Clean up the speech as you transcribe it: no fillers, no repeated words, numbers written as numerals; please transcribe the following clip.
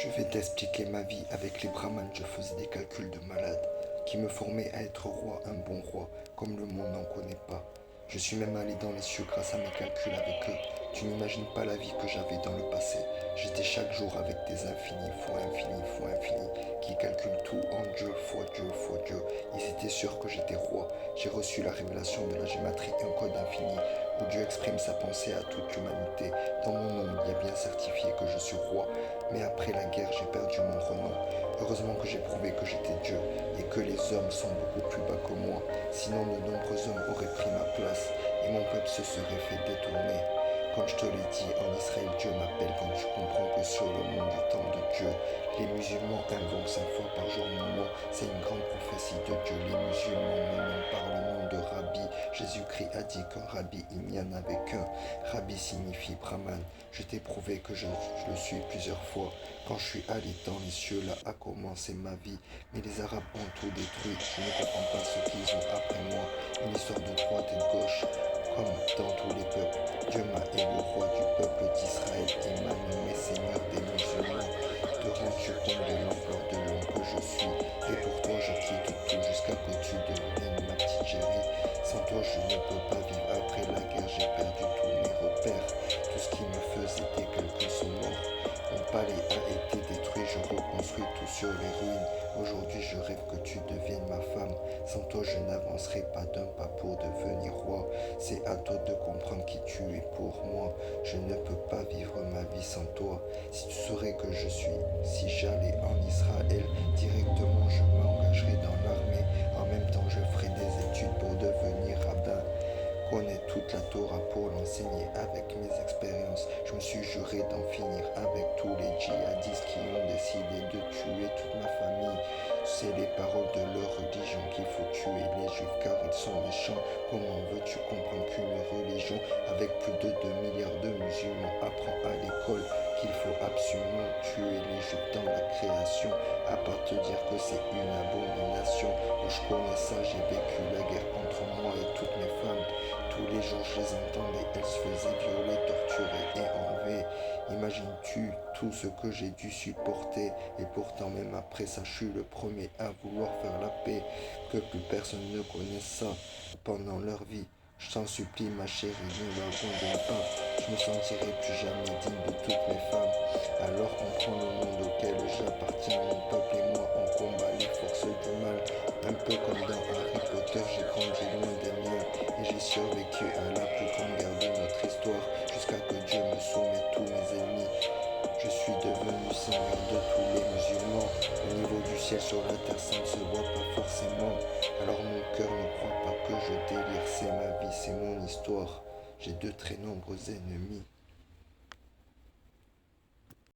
Je vais t'expliquer ma vie avec les brahmanes, je faisais des calculs de malade qui me formaient à être roi, un bon roi, comme le monde n'en connaît pas. Je suis même allé dans les cieux grâce à mes calculs avec eux. Tu n'imagines pas la vie que j'avais dans le passé. J'étais chaque jour avec des infinis, fois infini, qui calculent tout en Dieu, fois Dieu, fois Dieu. Ils étaient sûrs que j'étais roi. J'ai reçu la révélation de la gématrie, un code infini, où Dieu exprime sa pensée à toute l'humanité. Dans mon nom, il y a bien certifié que je suis roi. Mais après la guerre, j'ai perdu mon renom. Heureusement que j'ai prouvé que j'étais Dieu et que les hommes sont beaucoup plus bas que moi. Sinon, de nombreux hommes auraient pris ma place et mon peuple se serait fait détourner. Comme je te l'ai dit, en Israël, Dieu m'appelle quand tu comprends que sur le monde du temps de Dieu, les musulmans invoquent 5 fois par jour mon nom. C'est une grande prophétie de Dieu. Les musulmans me nomment par le nom de Rabbi. Jésus-Christ a dit qu'un Rabbi, il n'y en avait qu'un. Rabbi signifie Brahman. Je t'ai prouvé que je le suis plusieurs fois. Quand je suis allé dans les cieux, là a commencé ma vie. Mais les Arabes ont tout détruit. Je ne comprends pas ce qu'ils ont après moi. Une histoire de droite et de gauche, comme dans tous les peuples. Dieu m'a élu roi du peuple d'Israël et m'a nommé seigneur des musulmans. Te rends-tu compte de l'ampleur de l'homme que je suis? Et pour toi je quitte tout jusqu'à que tu deviennes ma petite chérie. Sans toi je ne peux pas vivre. Après la guerre j'ai perdu tous mes repères. Tout ce qui me faisait des calculs sont morts. Mon palais a été détruit, je reconstruis tout sur les ruines. Aujourd'hui je rêve que tu deviennes ma femme. Sans toi je n'avancerai pas d'un pas pour devenir roi. C'est à toi de comprendre qui tu es pour moi. Je ne peux pas vivre ma vie sans toi. Si tu saurais que je suis, si j'allais en Israël, directement je m'engagerais dans l'armée. En même temps je ferai des études pour devenir rabbin. Connais toute la Torah pour l'enseigner avec mes expériences. Je me suis juré d'en finir avec tous les djihadistes qui ont décidé de tuer toute ma famille. C'est les paroles de leur religion qu'il faut tuer les juifs car ils sont méchants. Comment veux-tu comprendre qu'une religion avec plus de 2 milliards de musulmans apprend à l'école qu'il faut absolument tuer les juifs dans la création, à part te dire que c'est une abomination? Je connais ça, j'ai vécu la guerre entre moi et toutes mes femmes. Tous les jours je les entendais, elles se faisaient violer, torturer et enlever. Imagines-tu tout ce que j'ai dû supporter? Et pourtant même après ça, je suis le premier à vouloir faire la paix. Que plus personne ne connaisse ça pendant leur vie. Je t'en supplie ma chérie, ne l'abandonne pas. Je me sentirai plus jamais digne de toutes mes femmes. Alors on prend le monde auquel j'appartiens. Mon peuple et moi on combat les forces du mal. Un peu comme dans Harry Potter, j'ai grandi loin des miens. Et j'ai survécu à la plus grande guerre de notre histoire. Jusqu'à que Dieu me soumette tous mes ennemis. Je suis devenu seigneur de tous les musulmans. Au niveau du ciel sur la terre, ça ne se voit pas forcément. Alors mon cœur ne croit pas que je délire. C'est ma vie, c'est mon histoire. J'ai de très nombreux ennemis.